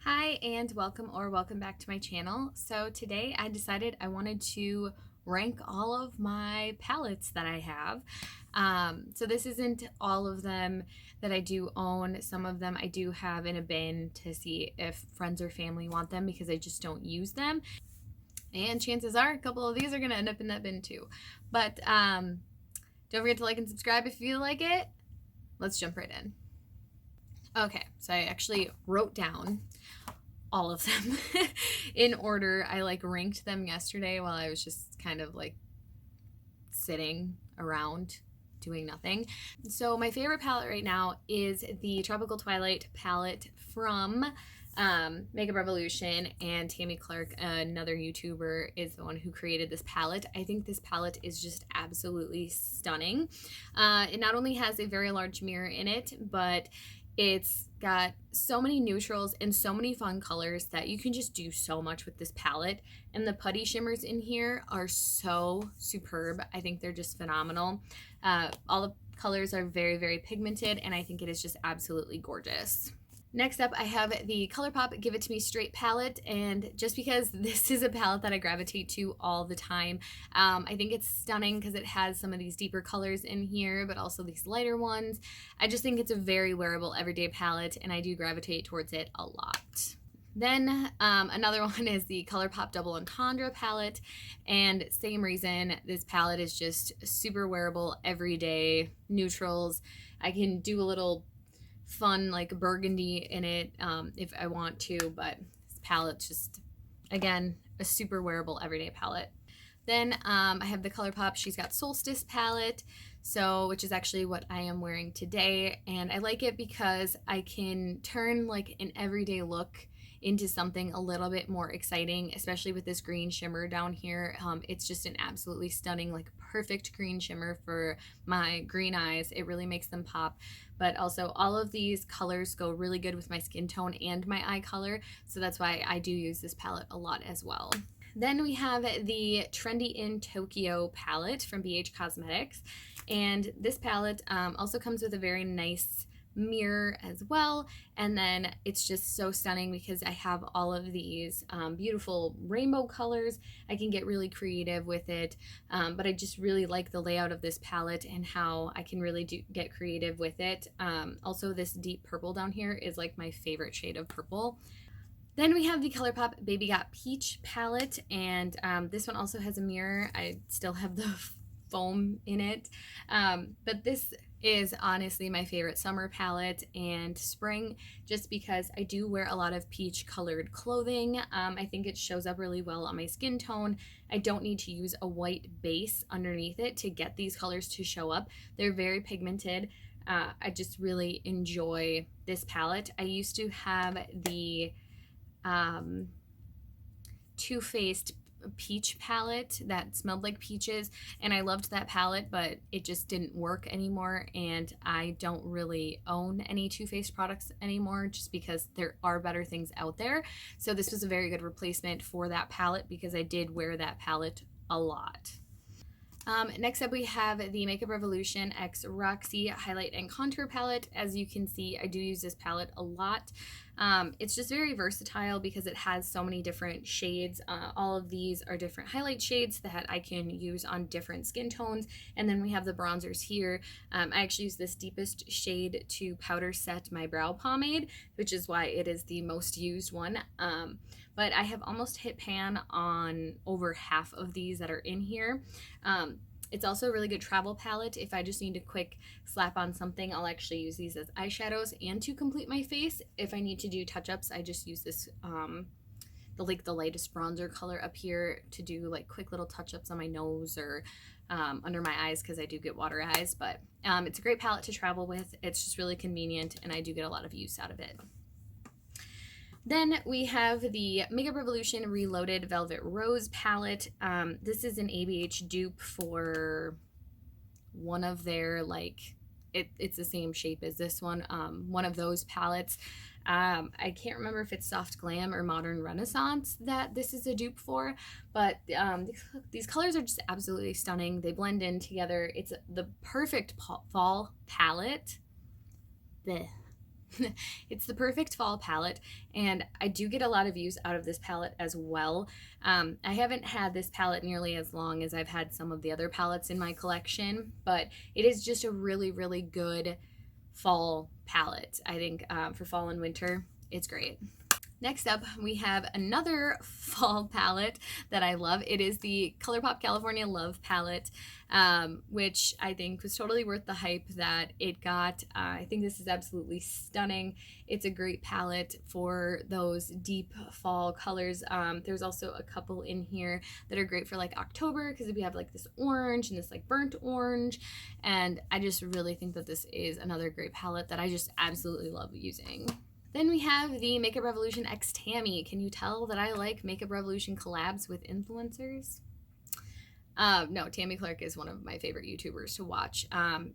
Hi and welcome back to my channel. So today I decided I wanted to rank all of my palettes that I have. So this isn't all of them that I do own. Some of them I do have in a bin to see if friends or family want them because I just don't use them. And chances are a couple of these are gonna end up in that bin too. But don't forget to like and subscribe if you like it. Let's jump right in. Okay, so I actually wrote down all of them in order. I ranked them yesterday while I was just kind of sitting around doing nothing. So my favorite palette right now is the Tropical Twilight palette from Makeup Revolution, and Tammy Clark, another YouTuber, is the one who created this palette. I think this palette is just absolutely stunning. It not only has a very large mirror in it, but it's got so many neutrals and so many fun colors that you can just do so much with this palette. And the putty shimmers in here are so superb. I think they're just phenomenal. All the colors are very, very pigmented, and I think it is just absolutely gorgeous. Next up, I have the ColourPop Give It To Me Straight palette, and just because this is a palette that I gravitate to all the time, I think it's stunning because it has some of these deeper colors in here, but also these lighter ones. I just think it's a very wearable everyday palette, and I do gravitate towards it a lot. Then another one is the ColourPop Double Entendre palette, and same reason, this palette is just super wearable, everyday neutrals. I can do a little fun burgundy in it if I want to, but this palette's just, again, a super wearable everyday palette. Then I have the ColourPop She's Got Solstice palette, which is actually what I am wearing today, and I like it because I can turn an everyday look into something a little bit more exciting, especially with this green shimmer down here. It's just an absolutely stunning, perfect green shimmer for my green eyes. It really makes them pop, but also all of these colors go really good with my skin tone and my eye color, so that's why I do use this palette a lot as well. Then we have the Trendy in Tokyo palette from BH Cosmetics, and this palette also comes with a very nice mirror as well, and then it's just so stunning because I have all of these beautiful rainbow colors. I can get really creative with it, but I just really like the layout of this palette and how I can really get creative with it. Also, this deep purple down here is my favorite shade of purple. Then we have the ColourPop Baby Got Peach palette, and this one also has a mirror. I still have the foam in it, but this is honestly my favorite summer palette and spring, just because I do wear a lot of peach colored clothing. I think it shows up really well on my skin tone. I don't need to use a white base underneath it to get these colors to show up. They're very pigmented. I just really enjoy this palette. I used to have the Too Faced peach palette that smelled like peaches, and I loved that palette, but it just didn't work anymore, and I don't really own any Too Faced products anymore just because there are better things out there. So this was a very good replacement for that palette because I did wear that palette a lot. Next up, we have the Makeup Revolution X Roxy Highlight and Contour Palette. As you can see, I do use this palette a lot. It's just very versatile because it has so many different shades. All of these are different highlight shades that I can use on different skin tones. And then we have the bronzers here. I actually use this deepest shade to powder set my brow pomade, which is why it is the most used one. But I have almost hit pan on over half of these that are in here. It's also a really good travel palette. If I just need a quick slap on something, I'll actually use these as eyeshadows and to complete my face. If I need to do touch-ups, I just use this, the lightest bronzer color up here to do quick little touch-ups on my nose or under my eyes because I do get water eyes. But it's a great palette to travel with. It's just really convenient, and I do get a lot of use out of it. Then we have the Makeup Revolution Reloaded Velvet Rose palette. This is an ABH dupe for one of their, it's the same shape as this one, one of those palettes. I can't remember if it's Soft Glam or Modern Renaissance that this is a dupe for, but these colors are just absolutely stunning. They blend in together. It's the perfect fall palette. Blech. It's the perfect fall palette, and I do get a lot of use out of this palette as well. I haven't had this palette nearly as long as I've had some of the other palettes in my collection, but it is just a really, really good fall palette. I think for fall and winter, it's great. Next up, we have another fall palette that I love. It is the ColourPop California Love palette, which I think was totally worth the hype that it got. I think this is absolutely stunning. It's a great palette for those deep fall colors. There's also a couple in here that are great for like October, because we have like this orange and this like burnt orange, and I just really think that this is another great palette that I just absolutely love using. Then we have the Makeup Revolution X Tammy. Can you tell that I like Makeup Revolution collabs with influencers? No, Tammy Clark is one of my favorite YouTubers to watch,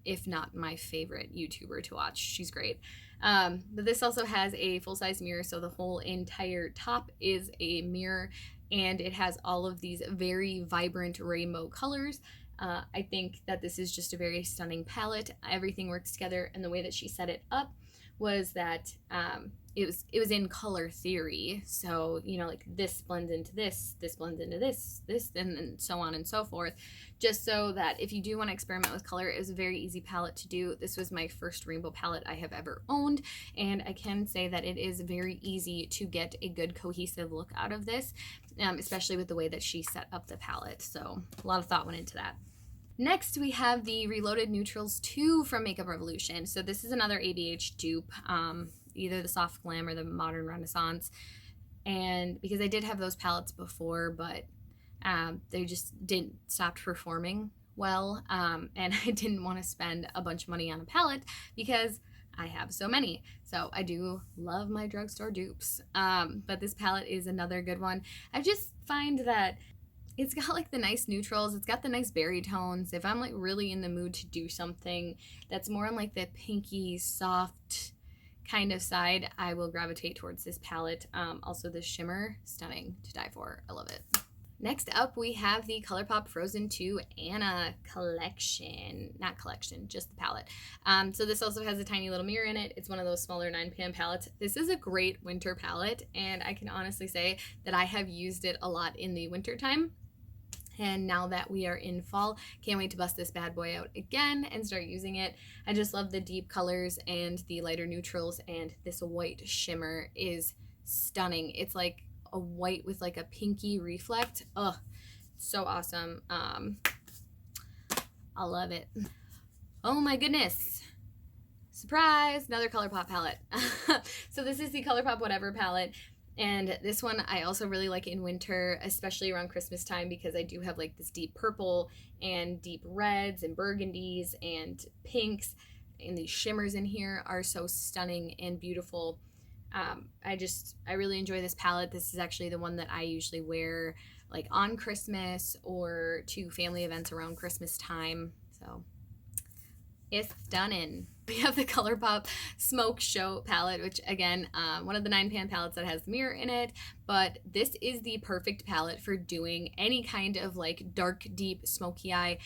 if not my favorite YouTuber to watch. She's great. But this also has a full-size mirror, so the whole entire top is a mirror, and it has all of these very vibrant rainbow colors. I think that this is just a very stunning palette. Everything works together, and the way that she set it up was that it was in color theory. So, you know, like this blends into this blends into this, and so on and so forth. Just so that if you do want to experiment with color, it was a very easy palette to do. This was my first rainbow palette I have ever owned, and I can say that it is very easy to get a good cohesive look out of this, especially with the way that she set up the palette. So a lot of thought went into that. Next, we have the Reloaded Neutrals 2 from Makeup Revolution. So this is another ABH dupe, either the Soft Glam or the Modern Renaissance. And because I did have those palettes before, but they just didn't stop performing well. And I didn't want to spend a bunch of money on a palette because I have so many. So I do love my drugstore dupes. But this palette is another good one. I just find that it's got like the nice neutrals, it's got the nice berry tones. If I'm like really in the mood to do something that's more on like the pinky, soft kind of side, I will gravitate towards this palette. Also the shimmer, stunning to die for. I love it. Next up, we have the ColourPop Frozen 2 Anna collection. Not collection, just the palette. So this also has a tiny little mirror in it. It's one of those smaller 9pan palettes. This is a great winter palette, and I can honestly say that I have used it a lot in the winter time. And now that we are in fall, can't wait to bust this bad boy out again and start using it. I just love the deep colors and the lighter neutrals, and this white shimmer is stunning. It's like a white with like a pinky reflect. Ugh, so awesome. I love it. Oh my goodness. Surprise, another ColourPop palette. So this is the ColourPop Whatever palette. And this one I also really like in winter, especially around Christmas time, because I do have like this deep purple and deep reds and burgundies and pinks, and these shimmers in here are so stunning and beautiful. I really enjoy this palette. This is actually the one that I usually wear like on Christmas or to family events around Christmas time. So it's stunning. We have the ColourPop Smoke Show palette, which again, one of the 9pan palettes that has the mirror in it, but this is the perfect palette for doing any kind of like dark, deep, smoky eye.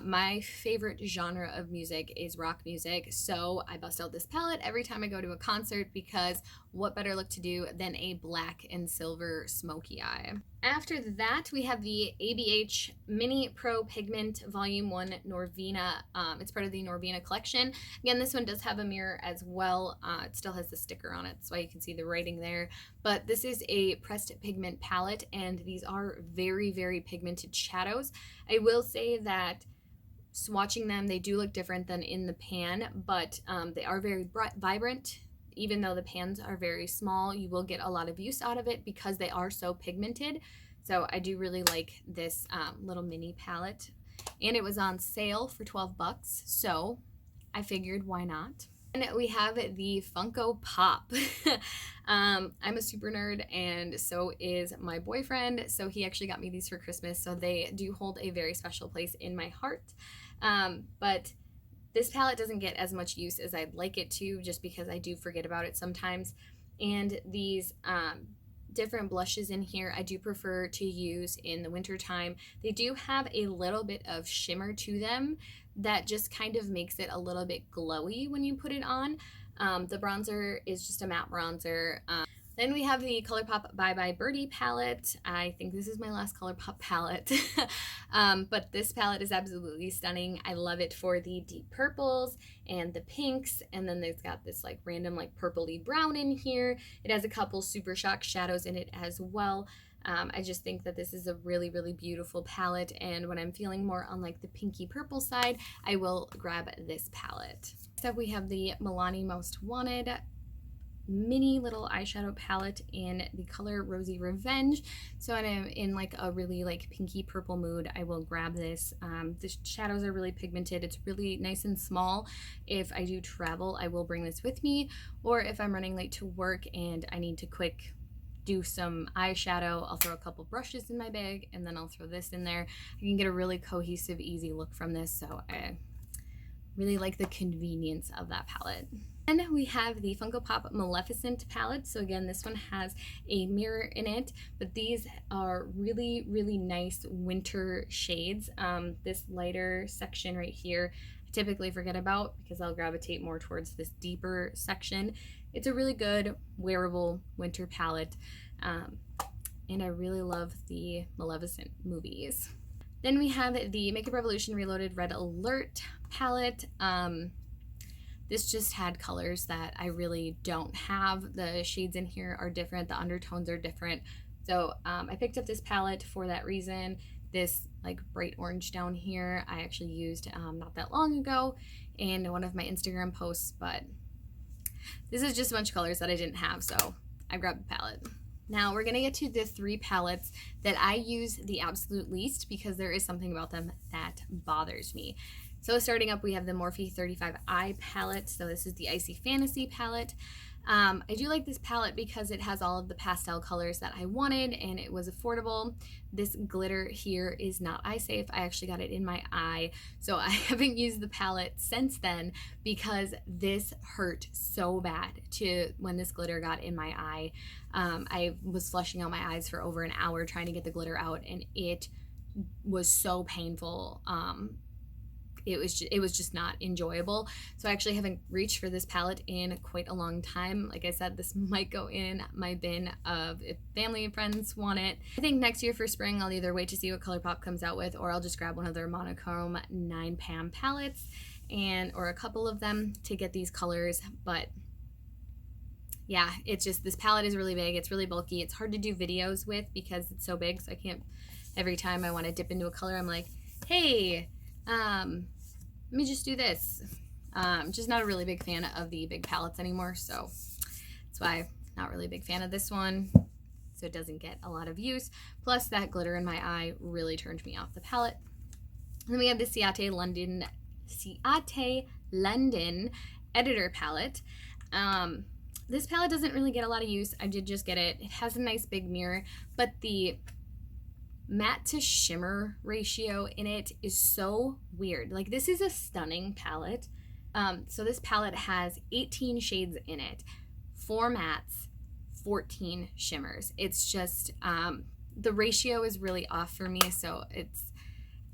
My favorite genre of music is rock music, so I bust out this palette every time I go to a concert, because what better look to do than a black and silver smoky eye. After that, we have the ABH Mini Pro Pigment Volume 1 Norvina. It's part of the Norvina collection. Again, this one does have a mirror as well. It still has the sticker on it, so you can see the writing there. But this is a pressed pigment palette, and these are very, very pigmented shadows. I will say that swatching them, they do look different than in the pan, but they are very bright, vibrant. Even though the pans are very small, you will get a lot of use out of it because they are so pigmented. So I do really like this little mini palette, and it was on sale for 12 bucks. So I figured, why not? And we have the Funko Pop. I'm a super nerd, and so is my boyfriend. So he actually got me these for Christmas. So they do hold a very special place in my heart. But this palette doesn't get as much use as I'd like it to, just because I do forget about it sometimes. And these different blushes in here I do prefer to use in the winter time. They do have a little bit of shimmer to them that just kind of makes it a little bit glowy when you put it on. The bronzer is just a matte bronzer. Then we have the ColourPop Bye Bye Birdie palette. I think this is my last ColourPop palette. But this palette is absolutely stunning. I love it for the deep purples and the pinks. And then there's got this like random like purpley brown in here. It has a couple Super Shock shadows in it as well. I just think that this is a really, really beautiful palette. And when I'm feeling more on like the pinky purple side, I will grab this palette. Next up, we have the Milani Most Wanted mini little eyeshadow palette in the color Rosy Revenge. So when I'm in like a really like pinky purple mood, I will grab this. The shadows are really pigmented. It's really nice and small. If I do travel, I will bring this with me, or if I'm running late to work and I need to quick do some eyeshadow, I'll throw a couple brushes in my bag and then I'll throw this in there. I can get a really cohesive, easy look from this, so I really like the convenience of that palette. And we have the Funko Pop Maleficent palette. So again, this one has a mirror in it, but these are really, really nice winter shades. This lighter section right here, I typically forget about because I'll gravitate more towards this deeper section. It's a really good wearable winter palette. And I really love the Maleficent movies. Then we have the Makeup Revolution Reloaded Red Alert palette. This just had colors that I really don't have. The shades in here are different, the undertones are different. So I picked up this palette for that reason. This like bright orange down here, I actually used not that long ago in one of my Instagram posts, but this is just a bunch of colors that I didn't have, so I grabbed the palette. Now we're gonna get to the 3 palettes that I use the absolute least because there is something about them that bothers me. So starting up, we have the Morphe 35i palette. So this is the Icy Fantasy palette. I do like this palette because it has all of the pastel colors that I wanted and it was affordable. This glitter here is not eye safe. I actually got it in my eye. So I haven't used the palette since then because this hurt so bad when this glitter got in my eye. I was flushing out my eyes for over an hour trying to get the glitter out and it was so painful. It was just not enjoyable. So I actually haven't reached for this palette in quite a long time. Like I said, this might go in my bin of if family and friends want it. I think next year for spring, I'll either wait to see what ColourPop comes out with, or I'll just grab one of their monochrome 9 pan palettes or a couple of them to get these colors. But yeah, it's just, this palette is really big. It's really bulky. It's hard to do videos with because it's so big. So I can't, every time I want to dip into a color, I'm like, hey, let me just do this. Just not a really big fan of the big palettes anymore, so that's why I'm not really a big fan of this one. So it doesn't get a lot of use. Plus that glitter in my eye really turned me off the palette. And then we have the Ciate London Editor palette. This palette doesn't really get a lot of use. I did just get it. It has a nice big mirror, but the matte to shimmer ratio in it is so weird. Like, this is a stunning palette. So this palette has 18 shades in it, 4 mattes, 14 shimmers. It's just the ratio is really off for me, so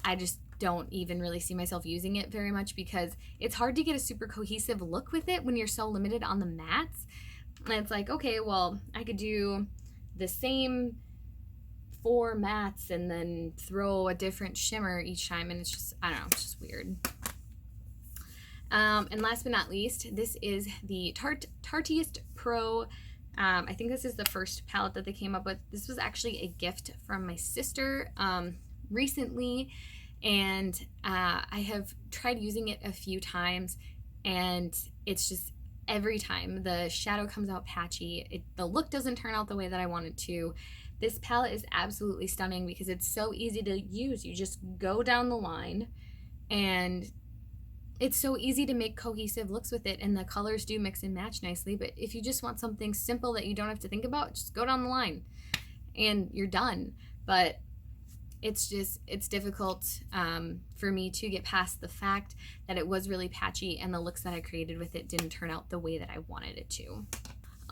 I just don't even really see myself using it very much because it's hard to get a super cohesive look with it when you're so limited on the mattes. And it's like, okay, well, I could do the same 4 mattes and then throw a different shimmer each time, and it's just, I don't know, it's just weird. And last but not least, this is the Tarteist Pro. I think this is the first palette that they came up with. This was actually a gift from my sister recently, and I have tried using it a few times, and it's just, every time the shadow comes out patchy. The look doesn't turn out the way that I want it to. This palette is absolutely stunning because it's so easy to use. You just go down the line and it's so easy to make cohesive looks with it, and the colors do mix and match nicely. But if you just want something simple that you don't have to think about, just go down the line and you're done. But it's difficult for me to get past the fact that it was really patchy and the looks that I created with it didn't turn out the way that I wanted it to.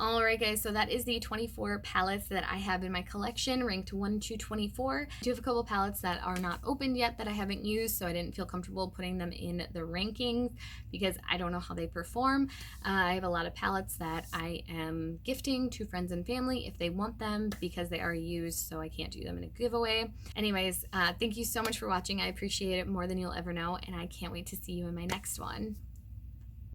Alright guys, so that is the 24 palettes that I have in my collection, ranked 1 to 24. I do have a couple palettes that are not opened yet that I haven't used, so I didn't feel comfortable putting them in the rankings because I don't know how they perform. I have a lot of palettes that I am gifting to friends and family if they want them because they are used, so I can't do them in a giveaway. Anyways, thank you so much for watching. I appreciate it more than you'll ever know, and I can't wait to see you in my next one.